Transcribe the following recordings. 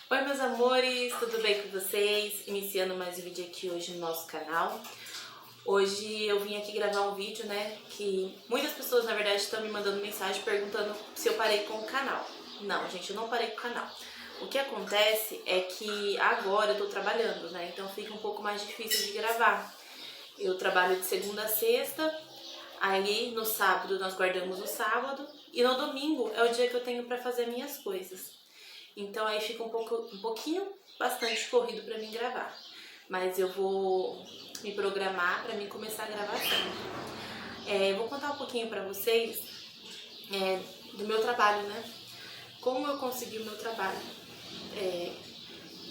Oi meus amores, tudo bem com vocês? Iniciando mais um vídeo aqui hoje no nosso canal. Hoje eu vim aqui gravar um vídeo, né, que muitas pessoas na verdade estão me mandando mensagem perguntando se eu parei com o canal. Não, gente, eu não parei com o canal. O que acontece é que agora eu tô trabalhando, né, então fica um pouco mais difícil de gravar. Eu trabalho de segunda a sexta, aí no sábado nós guardamos o sábado e no domingo é o dia que eu tenho pra fazer minhas coisas. Então aí fica bastante corrido pra mim gravar. Mas eu vou me programar pra mim começar a gravar sempre. Vou contar um pouquinho pra vocês do meu trabalho, né? Como eu consegui o meu trabalho.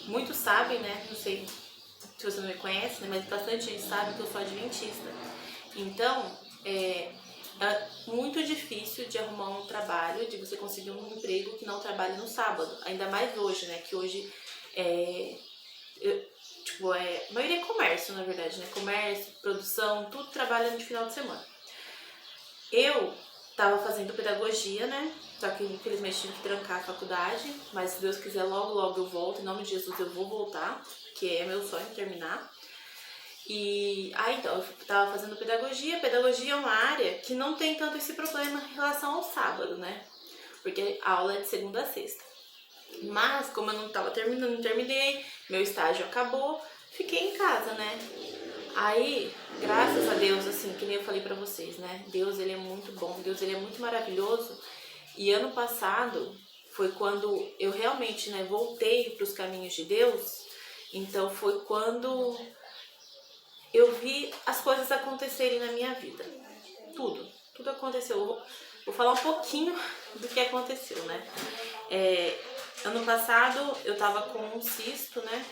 Muitos sabem, né? Não sei se você não me conhece, né? Mas bastante gente sabe que eu sou adventista. Então, é muito difícil de arrumar um trabalho, de você conseguir um emprego que não trabalhe no sábado. Ainda mais hoje, né? Que hoje a maioria é comércio, na verdade, né? Comércio, produção, tudo trabalha no final de semana. Eu tava fazendo pedagogia, né? Só que infelizmente tive que trancar a faculdade, mas se Deus quiser logo, logo eu volto. Em nome de Jesus eu vou voltar, que é meu sonho terminar. E aí então, eu tava fazendo pedagogia. Pedagogia é uma área que não tem tanto esse problema em relação ao sábado, né? Porque a aula é de segunda a sexta. Mas como eu não terminei, meu estágio acabou, fiquei em casa, né? Aí, graças a Deus, assim, que nem eu falei pra vocês, né? Deus, ele é muito bom, Deus, ele é muito maravilhoso. E ano passado foi quando eu realmente, né, voltei pros caminhos de Deus. Então foi quando eu vi as coisas acontecerem na minha vida. Tudo aconteceu. Vou falar um pouquinho do que aconteceu, né? Ano passado eu tava com um cisto, né?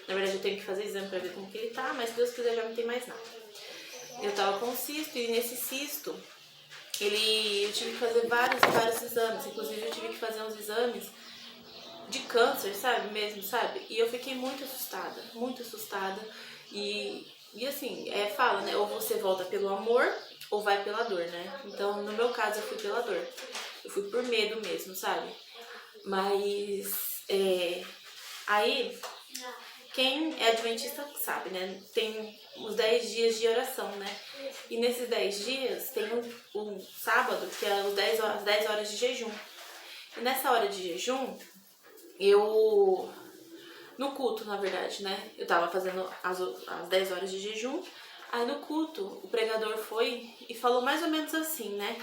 Na verdade eu tenho que fazer exame pra ver como que ele tá, mas se Deus quiser já não tem mais nada. Eu tava com um cisto e nesse cisto eu tive que fazer vários exames. Inclusive eu tive que fazer uns exames de câncer, sabe? Sabe? E eu fiquei muito assustada. E assim, fala, né? Ou você volta pelo amor ou vai pela dor, né? Então, no meu caso, eu fui pela dor. Eu fui por medo mesmo, sabe? Mas, aí, quem é adventista sabe, né? Tem uns 10 dias de oração, né? E nesses 10 dias tem um sábado que é as 10 horas de jejum. E nessa hora de jejum, no culto, na verdade, né? Eu tava fazendo as 10 horas de jejum. Aí no culto, o pregador foi e falou mais ou menos assim, né?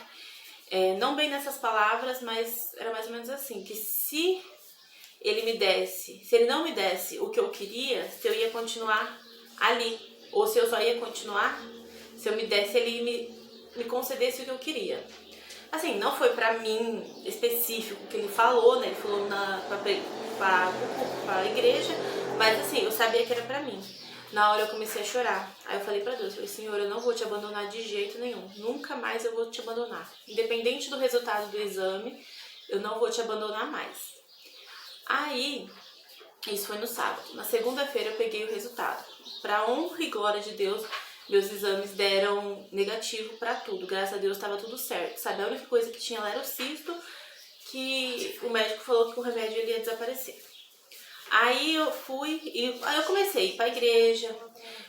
Não bem nessas palavras, mas era mais ou menos assim, que se ele não me desse o que eu queria, se eu ia continuar ali, ou se eu só ia continuar, se eu me desse, ele me concedesse o que eu queria. Assim, não foi pra mim específico que ele falou, né? Ele falou pra igreja, mas assim, eu sabia que era pra mim. Na hora eu comecei a chorar. Aí eu falei pra Deus, Senhor, eu não vou te abandonar de jeito nenhum. Nunca mais eu vou te abandonar. Independente do resultado do exame, eu não vou te abandonar mais. Aí, isso foi no sábado. Na segunda-feira eu peguei o resultado. Pra honra e glória de Deus, meus exames deram negativo pra tudo. Graças a Deus estava tudo certo. Sabe, a única coisa que tinha lá era o cisto, que o médico falou que o remédio ia desaparecer. Aí eu comecei a ir pra igreja,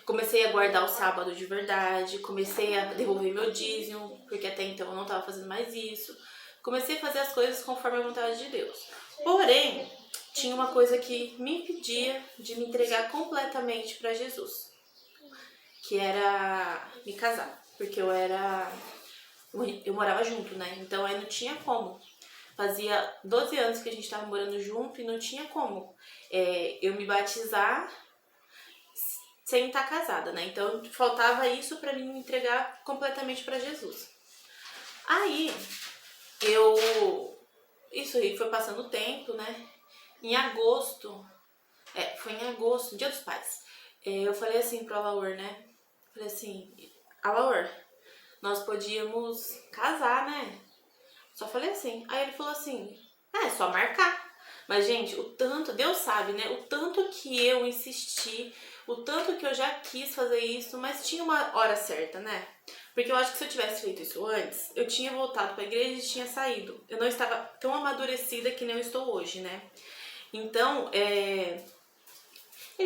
comecei a guardar o sábado de verdade, comecei a devolver meu dízimo, porque até então eu não estava fazendo mais isso. Comecei a fazer as coisas conforme a vontade de Deus. Porém, tinha uma coisa que me impedia de me entregar completamente para Jesus, que era me casar, porque eu morava junto, né? Então aí não tinha como. Fazia 12 anos que a gente tava morando junto e não tinha como eu me batizar sem estar casada, né? Então faltava isso pra mim me entregar completamente pra Jesus. Aí isso aí foi passando o tempo, né? Em agosto, Dia dos Pais. Eu falei assim pro Alaor, né? Falei assim, Alaor, nós podíamos casar, né? Só falei assim. Aí ele falou assim, é só marcar. Mas, gente, Deus sabe, né? O tanto que eu insisti, o tanto que eu já quis fazer isso, mas tinha uma hora certa, né? Porque eu acho que se eu tivesse feito isso antes, eu tinha voltado pra igreja e tinha saído. Eu não estava tão amadurecida que nem eu estou hoje, né? Então, ele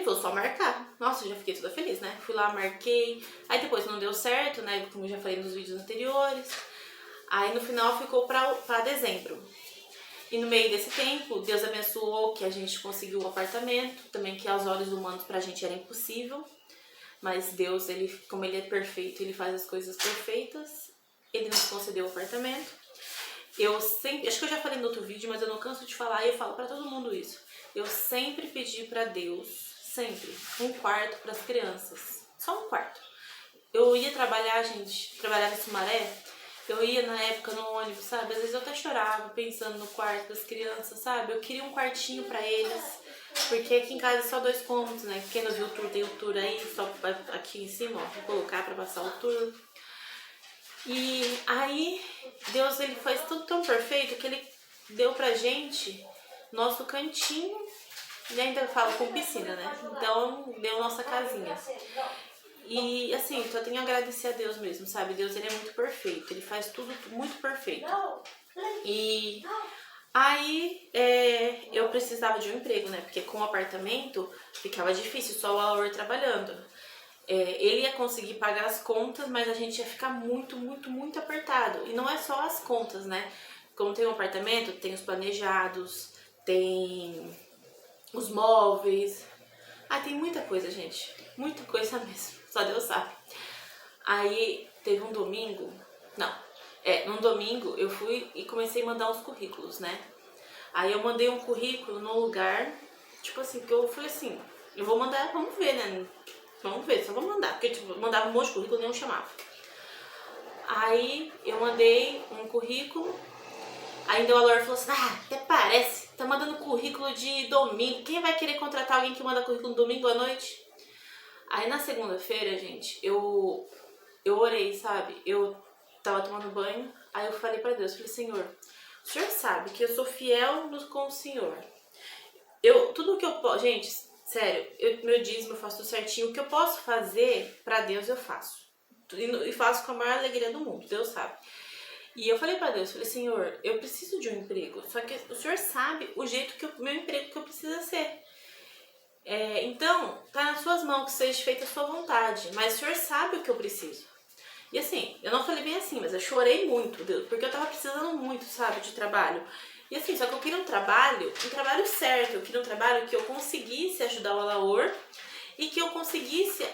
falou, só marcar. Nossa, eu já fiquei toda feliz, né? Fui lá, marquei. Aí depois não deu certo, né? Como eu já falei nos vídeos anteriores. Aí no final ficou pra dezembro. E no meio desse tempo, Deus abençoou que a gente conseguiu o apartamento. Também que aos olhos humanos pra gente era impossível. Mas Deus, como ele é perfeito, ele faz as coisas perfeitas. Ele nos concedeu o apartamento. Eu sempre, acho que eu já falei no outro vídeo, mas eu não canso de falar e eu falo pra todo mundo isso. Eu sempre pedi pra Deus, sempre, um quarto pras crianças. Só um quarto. Eu ia trabalhar, gente, trabalhar em Sumaré. Eu ia na época no ônibus, sabe? Às vezes eu até chorava pensando no quarto das crianças, sabe? Eu queria um quartinho pra eles. Porque aqui em casa é só 2 cômodos, né? Quem não viu o tour, tem o tour aí, só aqui em cima, ó, vou colocar pra passar o tour. E aí, Deus, ele faz tudo tão perfeito que ele deu pra gente nosso cantinho e ainda falo com piscina, né? Então, deu nossa casinha. E assim, só tenho a agradecer a Deus mesmo, sabe? Deus, ele é muito perfeito, ele faz tudo muito perfeito. E aí, eu precisava de um emprego, né? Porque com o apartamento ficava difícil, só o Alaor trabalhando. Ele ia conseguir pagar as contas, mas a gente ia ficar muito, muito, muito apertado. E não é só as contas, né? Como tem um apartamento, tem os planejados, tem os móveis. Tem muita coisa, gente. Muita coisa mesmo. Só Deus sabe. Aí teve um domingo. Num domingo eu fui e comecei a mandar uns currículos, né? Aí eu mandei um currículo num lugar, tipo assim, que eu falei assim, eu vou mandar, vamos ver, né? Vamos ver, só vou mandar. Porque tipo, eu mandava um monte de currículo e nenhum chamava. Aí eu mandei um currículo. Aí o Alor falou assim, até parece, tá mandando currículo de domingo. Quem vai querer contratar alguém que manda currículo no domingo à noite? Aí na segunda-feira, gente, eu orei, sabe? Eu tava tomando banho, aí eu falei pra Deus, falei, Senhor, o Senhor sabe que eu sou fiel com o Senhor. Tudo que eu posso, gente, sério, meu dízimo eu faço tudo certinho. O que eu posso fazer pra Deus, eu faço. E faço com a maior alegria do mundo, Deus sabe. E eu falei pra Deus, falei, Senhor, eu preciso de um emprego. Só que o Senhor sabe o jeito meu emprego que eu preciso ser. Então, tá nas suas mãos que seja feita a sua vontade. Mas o Senhor sabe o que eu preciso. E assim, eu não falei bem assim, mas eu chorei muito, Deus, porque eu tava precisando muito, sabe, de trabalho. E assim, só que eu queria um trabalho certo. Eu queria um trabalho que eu conseguisse ajudar o Alaor e que eu conseguisse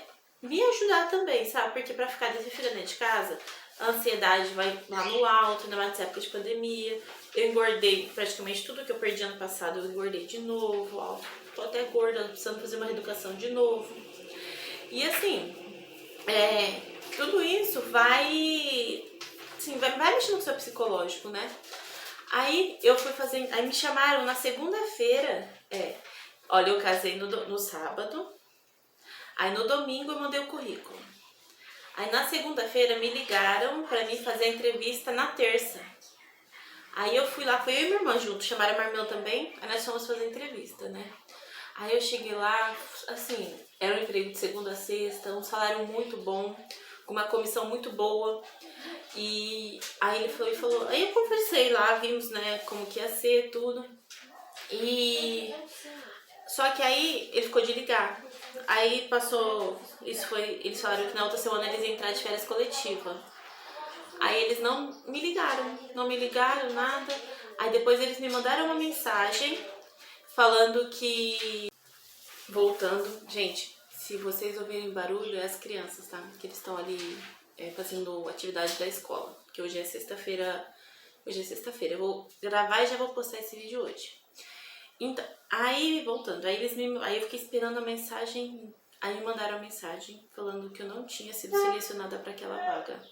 me ajudar também, sabe? Porque pra ficar desfilando dentro de casa, a ansiedade vai lá no alto, ainda mais nessa época de pandemia. Eu engordei praticamente tudo que eu perdi ano passado, eu engordei de novo, ó. Tô até gorda, precisando fazer uma reeducação de novo. E assim, tudo isso vai mexendo com o seu psicológico, né? Aí eu fui fazer, aí me chamaram na segunda-feira, olha, eu casei no sábado, aí no domingo eu mandei o currículo. Aí na segunda-feira me ligaram pra mim fazer a entrevista na terça. Aí eu fui lá, foi eu e minha irmã junto, chamaram a minha irmã também, aí nós fomos fazer a entrevista, né? Aí eu cheguei lá, assim, era um emprego de segunda a sexta, um salário muito bom, com uma comissão muito boa. E aí ele falou, aí eu conversei lá, vimos, né, como que ia ser, tudo. E só que aí ele ficou de ligar. Aí passou, eles falaram que na outra semana eles iam entrar de férias coletiva. Aí eles não me ligaram, nada. Aí depois eles me mandaram uma mensagem falando que... Voltando, gente, se vocês ouvirem barulho, é as crianças, tá? Que eles estão ali fazendo atividade da escola. Que hoje é sexta-feira. Eu vou gravar e já vou postar esse vídeo hoje. Então, aí voltando, aí eu fiquei esperando a mensagem. Aí me mandaram a mensagem falando que eu não tinha sido selecionada para aquela vaga.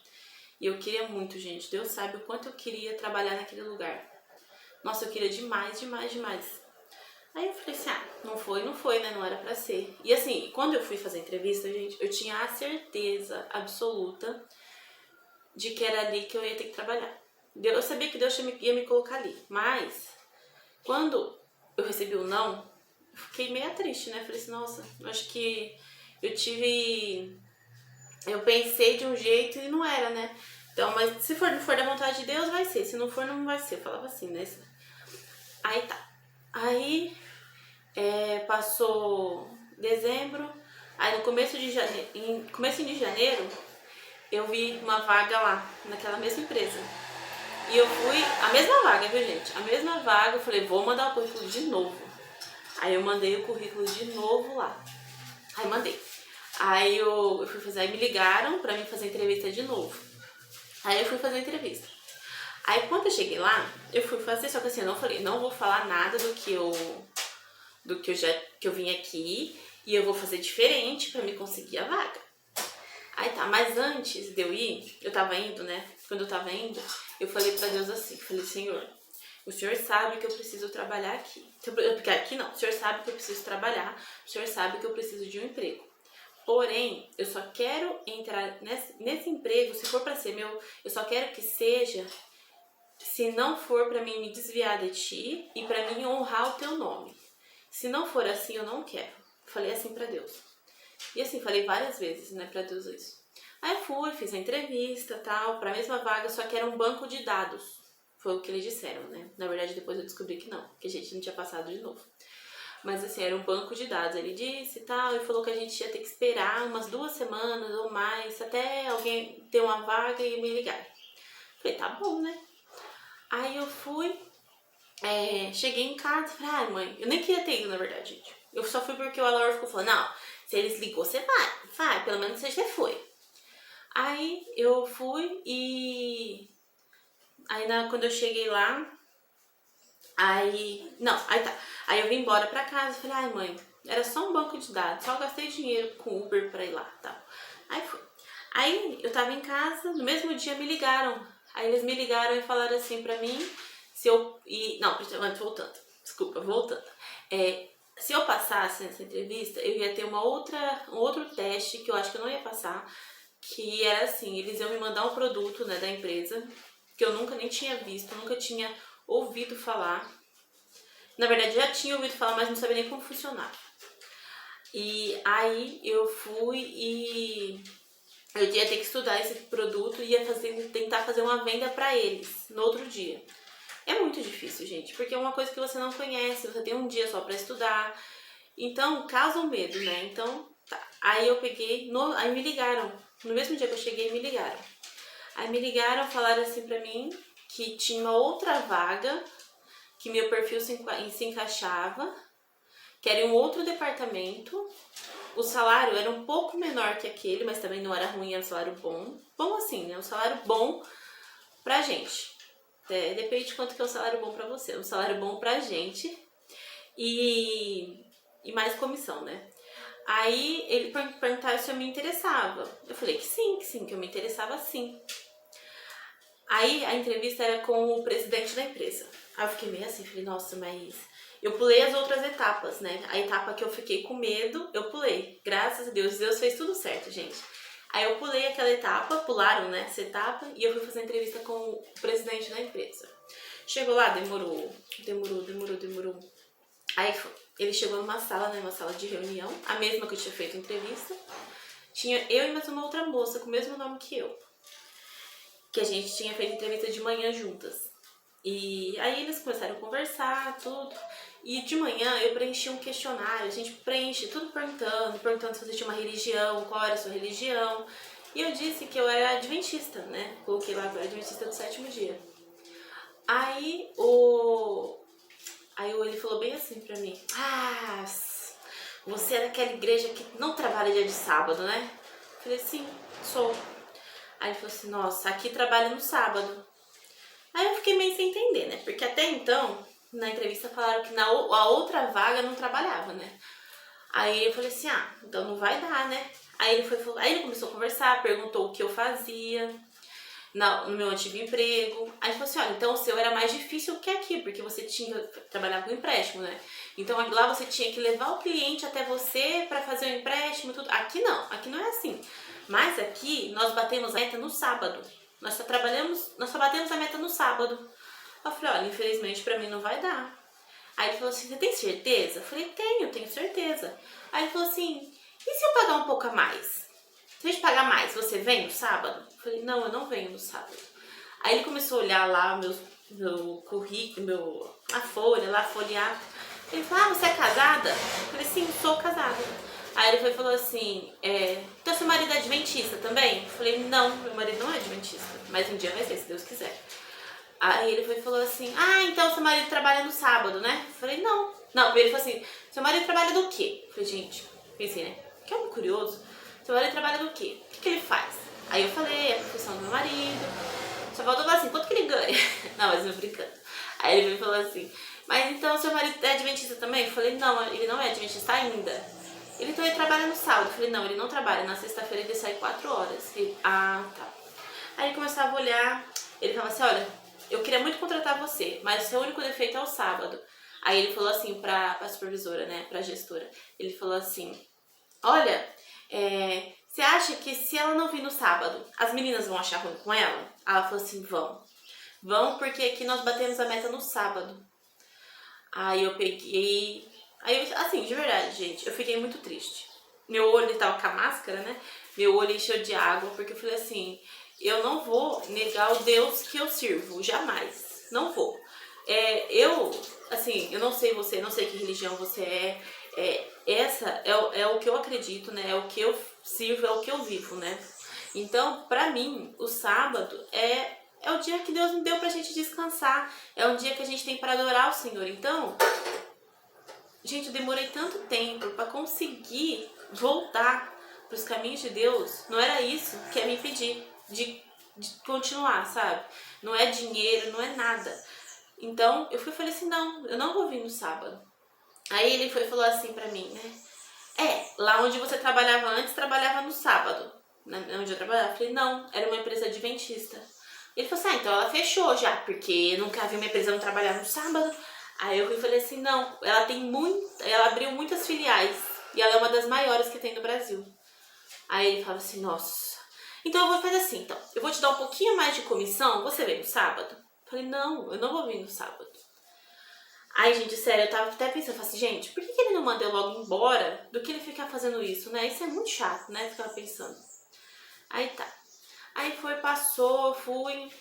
E eu queria muito, gente. Deus sabe o quanto eu queria trabalhar naquele lugar. Nossa, eu queria demais, demais, demais. Aí eu falei assim, não foi, né? Não era pra ser. E assim, quando eu fui fazer a entrevista, gente, eu tinha a certeza absoluta de que era ali que eu ia ter que trabalhar. Eu sabia que Deus ia me colocar ali. Mas, quando eu recebi o não, eu fiquei meio triste, né? Falei assim, nossa, acho que eu pensei de um jeito e não era, né? Então, mas se não for da vontade de Deus, vai ser. Se não for, não vai ser. Eu falava assim, né? Aí tá. Aí passou dezembro, aí no começo de janeiro, eu vi uma vaga lá, naquela mesma empresa. E eu fui, a mesma vaga, viu gente? A mesma vaga, eu falei, vou mandar o currículo de novo. Aí eu mandei o currículo de novo lá. Aí mandei. Aí eu fui fazer, aí me ligaram pra mim fazer entrevista de novo. Aí eu fui fazer a entrevista. Aí quando eu cheguei lá, eu fui fazer, só que assim, eu não falei, não vou falar nada do que eu vim aqui e eu vou fazer diferente pra me conseguir a vaga. Aí tá, mas antes de eu ir, eu tava indo, né? Quando eu tava indo, eu falei pra Deus assim, falei, Senhor, o Senhor sabe que eu preciso trabalhar aqui. Porque aqui não, o Senhor sabe que eu preciso trabalhar, o Senhor sabe que eu preciso de um emprego. Porém, eu só quero entrar nesse emprego, se for pra ser meu, eu só quero que seja, se não for pra mim me desviar de ti e pra mim honrar o teu nome. Se não for assim, eu não quero. Falei assim pra Deus. E assim, falei várias vezes, né, pra Deus isso. Aí eu fui, fiz a entrevista, tal, pra mesma vaga, só que era um banco de dados. Foi o que eles disseram, né? Na verdade, depois eu descobri que não, que a gente não tinha passado de novo. Mas assim, era um banco de dados, ele disse e tal, e falou que a gente ia ter que esperar umas 2 semanas ou mais, até alguém ter uma vaga e me ligar. Falei, tá bom, né? Aí eu fui, cheguei em casa, falei, ai mãe, eu nem queria ter ido, na verdade, gente. Eu só fui porque o Alaor ficou falando, não, se eles ligou, você vai, pelo menos você já foi. Aí eu fui e... Aí quando eu cheguei lá, aí tá. Aí eu vim embora pra casa, falei, ai mãe, era só um banco de dados, só gastei dinheiro com Uber pra ir lá, tal. Aí fui. Aí eu tava em casa, no mesmo dia me ligaram. Aí eles me ligaram e falaram assim pra mim, se eu... voltando. Se eu passasse nessa entrevista, eu ia ter um outro teste que eu acho que eu não ia passar, que era assim, eles iam me mandar um produto, né, da empresa, que eu nunca nem tinha visto, nunca tinha ouvido falar. Na verdade, já tinha ouvido falar, mas não sabia nem como funcionava. E aí eu fui e eu ia ter que estudar esse produto e ia tentar fazer uma venda pra eles no outro dia. É muito difícil, gente, porque é uma coisa que você não conhece, você tem um dia só pra estudar. Então, causa um medo, né? Então, tá. Aí eu peguei, aí me ligaram. No mesmo dia que eu cheguei, me ligaram. Aí me ligaram, falaram assim pra mim que tinha uma outra vaga, que meu perfil se encaixava, que era em um outro departamento. O salário era um pouco menor que aquele, mas também não era ruim, era um salário bom. Bom assim, né? Um salário bom pra gente. Depende de quanto que é um salário bom pra você. Um salário bom pra gente e mais comissão, né? Aí ele perguntaram se eu me interessava. Eu falei que sim, que eu me interessava sim. Aí a entrevista era com o presidente da empresa. Aí eu fiquei meio assim, falei, nossa, mas... Eu pulei as outras etapas, né? A etapa que eu fiquei com medo, eu pulei. Graças a Deus, Deus fez tudo certo, gente. Aí eu pulei aquela etapa, pularam, né, essa etapa, e eu fui fazer entrevista com o presidente da empresa. Chegou lá, demorou. Aí ele chegou numa sala, né, uma sala de reunião, a mesma que eu tinha feito a entrevista. Tinha eu e mais uma outra moça com o mesmo nome que eu, que a gente tinha feito entrevista de manhã juntas. E aí eles começaram a conversar, tudo. E de manhã eu preenchi um questionário, a gente preenche tudo perguntando se você tinha uma religião, qual era a sua religião. E eu disse que eu era adventista, né? Coloquei lá que eu era adventista do 7º dia. Aí ele falou bem assim pra mim, você é daquela igreja que não trabalha dia de sábado, né? Eu falei, sim, sou. Aí ele falou assim, nossa, aqui trabalha no sábado. Aí eu fiquei meio sem entender, né? Porque até então, na entrevista falaram que a outra vaga não trabalhava, né? Aí eu falei assim, então não vai dar, né? Aí ele começou a conversar, perguntou o que eu fazia no meu antigo emprego. Aí ele falou assim, olha, então o seu era mais difícil que aqui, porque você tinha que trabalhar com empréstimo, né? Então lá você tinha que levar o cliente até você pra fazer o empréstimo, tudo. Aqui não é assim. Mas aqui nós batemos a meta no sábado. Nós só batemos a meta no sábado. Eu falei, olha, infelizmente pra mim não vai dar. Aí ele falou assim, você tem certeza? Eu falei, tenho certeza. Aí ele falou assim, e se eu pagar um pouco a mais? Se a gente pagar mais, você vem no sábado? Eu falei, não, eu não venho no sábado. Aí ele começou a olhar lá meu currículo, a folha lá, folhear. Ele falou, você é casada? Eu falei, sim, sou casada. Aí ele foi e falou assim, então seu marido é adventista também? Eu falei, não, meu marido não é adventista, mas um dia vai ser, se Deus quiser. Aí ele foi e falou assim, então seu marido trabalha no sábado, né? Eu falei, não. Não, ele falou assim, seu marido trabalha do quê? Eu falei, gente, pensei, né? Que é um curioso. Seu marido trabalha do quê? O que ele faz? Aí eu falei, a profissão do meu marido. Só faltou falar assim, quanto que ele ganha? Não, mas não brincando. Aí ele me falou assim, mas então seu marido é adventista também? Eu falei, não, ele não é adventista ainda. Então ele trabalha no sábado. Eu falei, não, ele não trabalha. Na sexta-feira ele sai 4 horas. Ele, tá. Aí ele começava a olhar, ele falava assim, olha, eu queria muito contratar você, mas o seu único defeito é o sábado. Aí ele falou assim pra supervisora, né, pra gestora, ele falou assim, olha, você acha que se ela não vir no sábado, as meninas vão achar ruim com ela? Ela falou assim, vão porque aqui nós batemos a meta no sábado. Aí eu peguei, assim, de verdade, gente, eu fiquei muito triste. Meu olho tava com a máscara, né, meu olho encheu de água, porque eu falei assim, eu não vou negar o Deus que eu sirvo, jamais, não vou. Eu não sei você, não sei que religião você essa é o que eu acredito, né, é o que eu sirvo, é o que eu vivo, né. Então, pra mim, o sábado é o dia que Deus me deu pra gente descansar, é um dia que a gente tem para adorar o Senhor. Então, gente, eu demorei tanto tempo pra conseguir voltar pros caminhos de Deus, não era isso que ia me impedir de continuar, sabe? Não é dinheiro, não é nada. Então, eu falei assim, não, eu não vou vir no sábado. Aí ele foi e falou assim pra mim, né? Lá onde você trabalhava antes, trabalhava no sábado. Onde eu trabalhava, eu falei, não, era uma empresa adventista. Ele falou assim, então ela fechou já, porque nunca vi uma empresa não trabalhar no sábado. Aí eu falei assim, não, ela abriu muitas filiais e ela é uma das maiores que tem no Brasil. Aí ele falava assim, nossa, então eu vou fazer assim, então, eu vou te dar um pouquinho mais de comissão, você vem no sábado? Eu falei, não, eu não vou vir no sábado. Aí, gente, sério, eu tava até pensando, assim, gente, por que ele não manda eu logo embora do que ele ficar fazendo isso, né? Isso é muito chato, né? Ficava pensando. Aí tá. Aí passou, fui.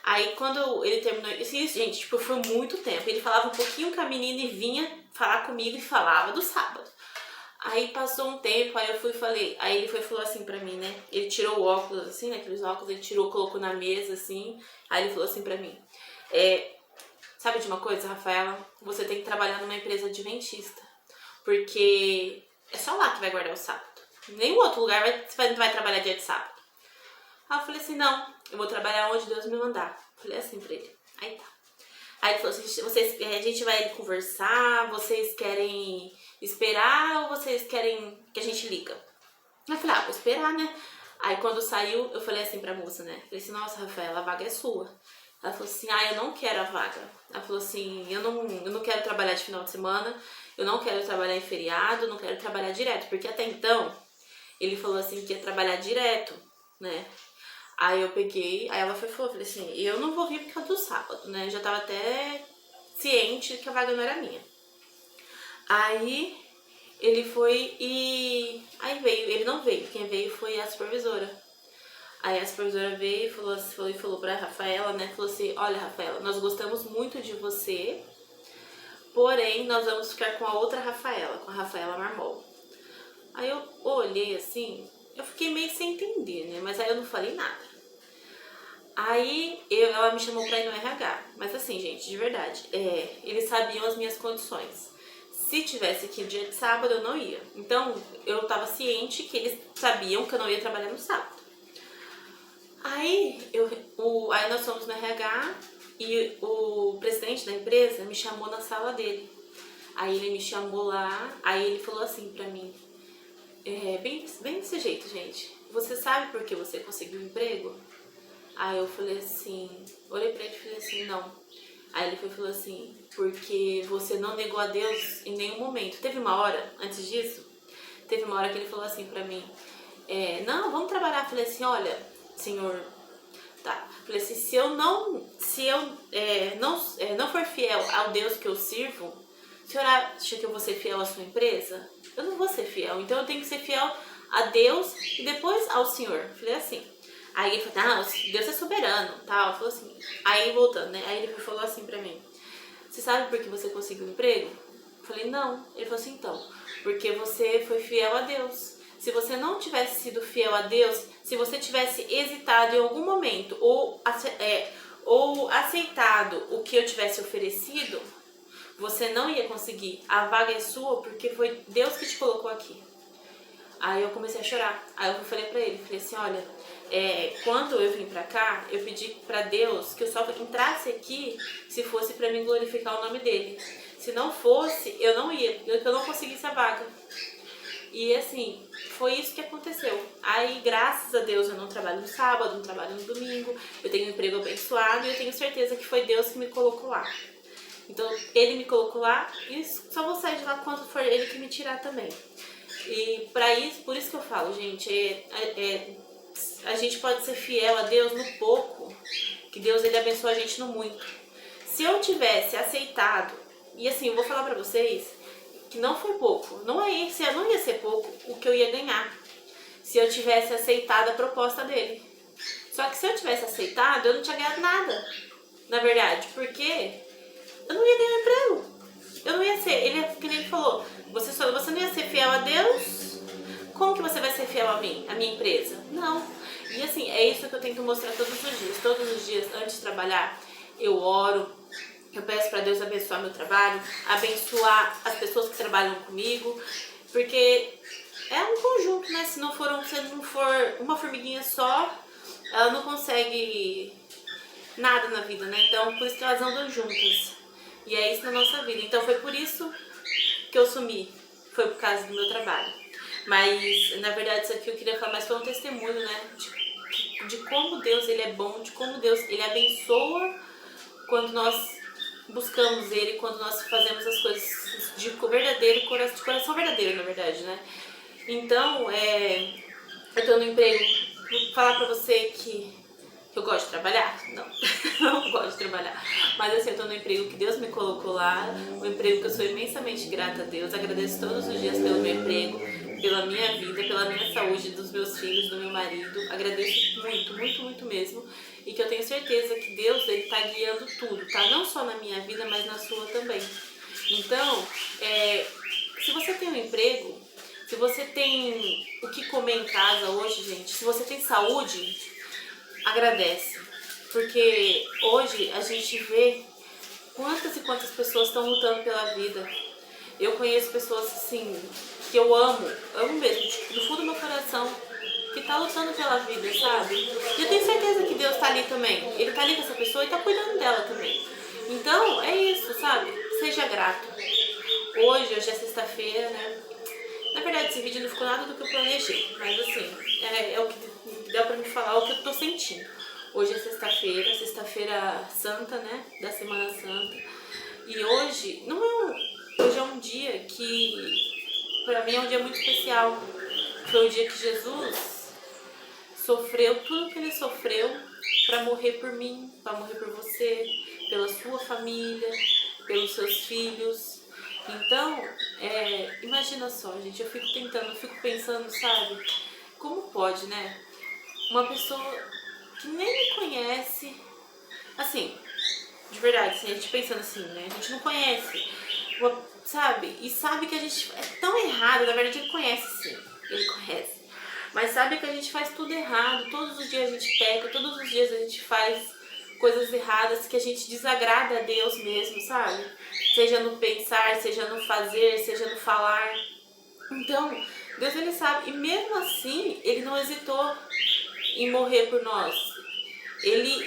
Aí quando ele terminou, isso, gente, tipo, foi muito tempo. Ele falava um pouquinho com a menina e vinha falar comigo e falava do sábado. Aí passou um tempo, aí eu fui e falei, aí ele foi e falou assim pra mim, né? Ele tirou o óculos, assim, né? Aqueles óculos, ele tirou, colocou na mesa, assim. Aí ele falou assim pra mim, sabe de uma coisa, Rafaela? Você tem que trabalhar numa empresa adventista. Porque é só lá que vai guardar o sábado. Nenhum outro lugar você vai trabalhar dia de sábado. Aí eu falei assim, não, eu vou trabalhar onde Deus me mandar. Falei assim pra ele. Aí tá. Aí ele falou assim, a gente vai conversar, vocês querem esperar ou vocês querem que a gente liga? Aí eu falei, vou esperar, né? Aí quando saiu, eu falei assim pra moça, né? Falei assim, nossa, Rafaela, a vaga é sua. Ela falou assim, eu não quero a vaga. Ela falou assim, eu não quero trabalhar de final de semana, eu não quero trabalhar em feriado, não quero trabalhar direto. Porque até então, ele falou assim que ia trabalhar direto, né? Aí eu peguei, aí ela falou, falei assim, eu não vou vir por causa do sábado, né? Eu já tava até ciente que a vaga não era minha. Aí ele foi e... Aí veio, ele não veio, quem veio foi a supervisora. Aí a supervisora veio e falou pra Rafaela, né? Falou assim, olha, Rafaela, nós gostamos muito de você, porém nós vamos ficar com a outra Rafaela, com a Rafaela Marmol. Aí eu olhei assim, eu fiquei meio sem entender, né? Mas aí eu não falei nada. Aí ela me chamou pra ir no RH. Mas assim, gente, de verdade, eles sabiam as minhas condições. Se tivesse aqui dia de sábado, eu não ia. Então, eu tava ciente que eles sabiam que eu não ia trabalhar no sábado. Aí nós fomos no RH e o presidente da empresa me chamou na sala dele. Aí ele me chamou lá, aí ele falou assim pra mim, bem desse jeito, gente. Você sabe por que você conseguiu um emprego? Aí eu falei assim, olhei pra ele e falei assim, não. Aí ele falou assim, porque você não negou a Deus em nenhum momento. Teve uma hora, antes disso, teve uma hora que ele falou assim pra mim, não, vamos trabalhar. Eu falei assim, olha, senhor, tá. Eu falei assim, se eu não for fiel ao Deus que eu sirvo, o senhor acha que eu vou ser fiel à sua empresa? Eu não vou ser fiel, então eu tenho que ser fiel a Deus e depois ao Senhor. Eu falei assim. Aí ele falou, não, Deus é soberano, tal. Falou assim. Aí voltando, né? Aí ele falou assim pra mim, você sabe por que você conseguiu um emprego? Eu falei, não. Ele falou assim, então, porque você foi fiel a Deus. Se você não tivesse sido fiel a Deus, se você tivesse hesitado em algum momento ou aceitado o que eu tivesse oferecido, você não ia conseguir. A vaga é sua porque foi Deus que te colocou aqui. Aí eu comecei a chorar. Aí eu falei pra ele, falei assim, olha, quando eu vim pra cá, eu pedi pra Deus que eu só entrasse aqui se fosse pra mim glorificar o nome dele. Se não fosse, eu não ia, eu não conseguisse a vaga. E assim, foi isso que aconteceu. Aí, graças a Deus, eu não trabalho no sábado, não trabalho no domingo, eu tenho um emprego abençoado e eu tenho certeza que foi Deus que me colocou lá. Então, ele me colocou lá e só vou sair de lá quando for ele que me tirar também. E por isso que eu falo, gente, a gente pode ser fiel a Deus no pouco, que Deus ele abençoa a gente no muito. Se eu tivesse aceitado, e assim, eu vou falar pra vocês que não foi pouco, não ia ser pouco o que eu ia ganhar se eu tivesse aceitado a proposta dele. Só que se eu tivesse aceitado, eu não tinha ganhado nada, na verdade, porque eu não ia ganhar um emprego. Eu não ia ser, que nem ele falou, você não ia ser fiel a Deus, como que você vai ser fiel a mim, a minha empresa? Não. E assim, é isso que eu tento mostrar todos os dias, antes de trabalhar, eu oro, eu peço para Deus abençoar meu trabalho, abençoar as pessoas que trabalham comigo, porque é um conjunto, né? Se não for uma formiguinha só, ela não consegue nada na vida, né? Então, por isso que elas andam juntas. E é isso na nossa vida. Então, foi por isso que eu sumi. Foi por causa do meu trabalho. Mas, na verdade, isso aqui eu queria falar mais foi um testemunho, né? De como Deus, ele é bom, de como Deus, ele abençoa quando nós buscamos ele, quando nós fazemos as coisas de verdadeiro, de coração verdadeiro, na verdade, né? Então, eu tô no emprego, vou falar pra você que eu gosto de trabalhar? Não, não gosto de trabalhar. Mas assim, eu tô no emprego que Deus me colocou lá, um emprego que eu sou imensamente grata a Deus, agradeço todos os dias pelo meu emprego, pela minha vida, pela minha saúde, dos meus filhos, do meu marido, agradeço muito, muito, muito mesmo, e que eu tenho certeza que Deus, ele tá guiando tudo, tá? Não só na minha vida, mas na sua também. Então, se você tem um emprego, se você tem o que comer em casa hoje, gente, se você tem saúde, agradece, porque hoje a gente vê quantas e quantas pessoas estão lutando pela vida. Eu conheço pessoas assim que eu amo mesmo, do fundo do meu coração, que tá lutando pela vida, sabe? E eu tenho certeza que Deus tá ali também. Ele tá ali com essa pessoa e tá cuidando dela também. Então é isso, sabe? Seja grato. Hoje é sexta-feira, né? Na verdade, esse vídeo não ficou nada do que eu planejei, mas assim, é o que deu pra me falar, o que eu tô sentindo. Hoje é sexta-feira santa, né, da Semana Santa, e hoje é um dia que, pra mim, é um dia muito especial. Foi o dia que Jesus sofreu tudo que ele sofreu pra morrer por mim, pra morrer por você, pela sua família, pelos seus filhos. Então, imagina só, gente, eu fico pensando, sabe, como pode, né, uma pessoa que nem me conhece, assim, de verdade, assim, a gente pensando assim, né, a gente não conhece, sabe, e sabe que a gente é tão errado, na verdade ele conhece, mas sabe que a gente faz tudo errado, todos os dias a gente peca, todos os dias a gente faz coisas erradas, que a gente desagrada a Deus mesmo, sabe? Seja no pensar, seja no fazer, seja no falar. Então, Deus ele sabe, e mesmo assim, ele não hesitou em morrer por nós. Ele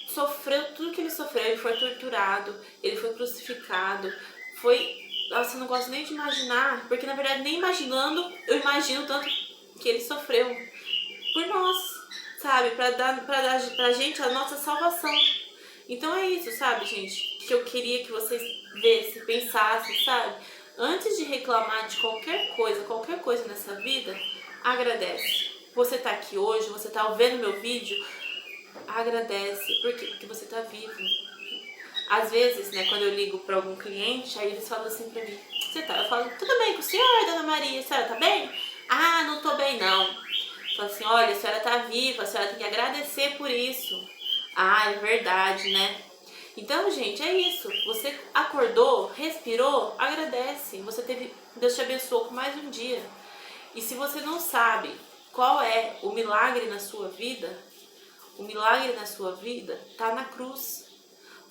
sofreu tudo que ele sofreu, ele foi torturado, ele foi crucificado, nossa, eu não gosto nem de imaginar, porque na verdade nem imaginando, eu imagino tanto que ele sofreu por nós, sabe? Pra dar pra gente a nossa salvação. Então é isso, sabe, gente? Que eu queria que vocês vissem, pensassem, sabe? Antes de reclamar de qualquer coisa nessa vida, agradece. Você tá aqui hoje, você tá vendo meu vídeo, agradece, porque você tá vivo. Às vezes, né, quando eu ligo pra algum cliente, aí eles falam assim pra mim, você tá? Eu falo, tudo bem com o senhor, dona Maria? A senhora tá bem? Ah, não tô bem não. Fala assim, olha, a senhora tá viva, a senhora tem que agradecer por isso. Ah, é verdade, né? Então, gente, é isso. Você acordou, respirou, agradece. Deus te abençoou com mais um dia. E se você não sabe qual é o milagre na sua vida, o milagre na sua vida tá na cruz.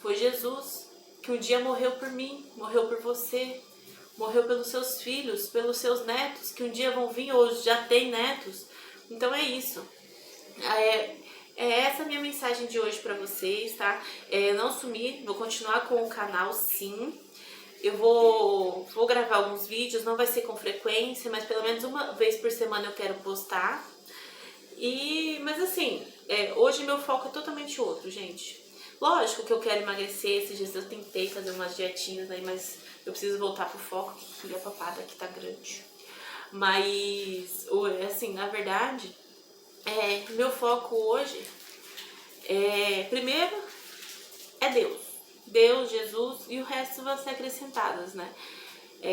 Foi Jesus que um dia morreu por mim, morreu por você, morreu pelos seus filhos, pelos seus netos, que um dia vão vir ou já tem netos. Então é isso. É essa a minha mensagem de hoje pra vocês, tá? Não sumir, vou continuar com o canal, sim. Eu vou gravar alguns vídeos, não vai ser com frequência, mas pelo menos uma vez por semana eu quero postar. Mas assim, hoje meu foco é totalmente outro, gente. Lógico que eu quero emagrecer, esses dias eu tentei fazer umas dietinhas aí, mas eu preciso voltar pro foco, que a papada aqui tá grande. Mas, assim, na verdade, meu foco hoje primeiro é Deus. Deus, Jesus e o resto vão ser acrescentadas, né?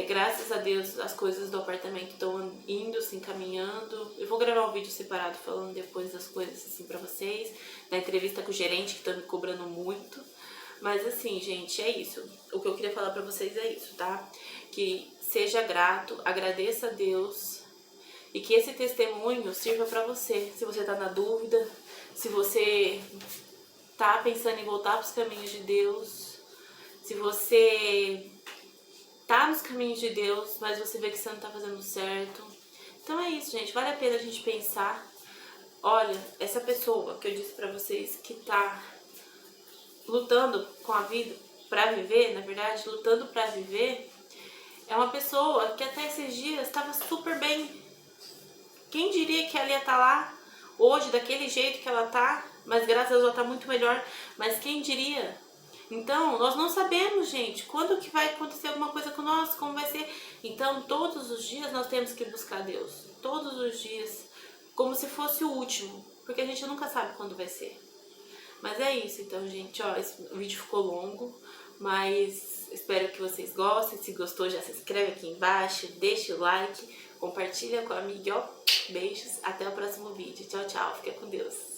Graças a Deus as coisas do apartamento estão indo, se encaminhando. Eu vou gravar um vídeo separado falando depois das coisas assim pra vocês, da entrevista com o gerente que tá me cobrando muito. Mas assim, gente, é isso. O que eu queria falar pra vocês é isso, tá? Que seja grato, agradeça a Deus e que esse testemunho sirva pra você. Se você tá na dúvida, se você tá pensando em voltar pros caminhos de Deus, se você tá nos caminhos de Deus, mas você vê que você não tá fazendo certo. Então é isso, gente. Vale a pena a gente pensar. Olha, essa pessoa que eu disse pra vocês que tá lutando com a vida pra viver, na verdade, lutando pra viver, é uma pessoa que até esses dias estava super bem. Quem diria que ela ia estar lá hoje, daquele jeito que ela tá, mas graças a Deus ela tá muito melhor. Mas quem diria? Então, nós não sabemos, gente, quando que vai acontecer alguma coisa com nós, como vai ser. Então, todos os dias nós temos que buscar Deus. Todos os dias, como se fosse o último, porque a gente nunca sabe quando vai ser. Mas é isso, então, gente, ó, esse vídeo ficou longo, mas espero que vocês gostem. Se gostou, já se inscreve aqui embaixo, deixa o like, compartilha com a amiga, ó. Beijos, até o próximo vídeo. Tchau, tchau, fica com Deus.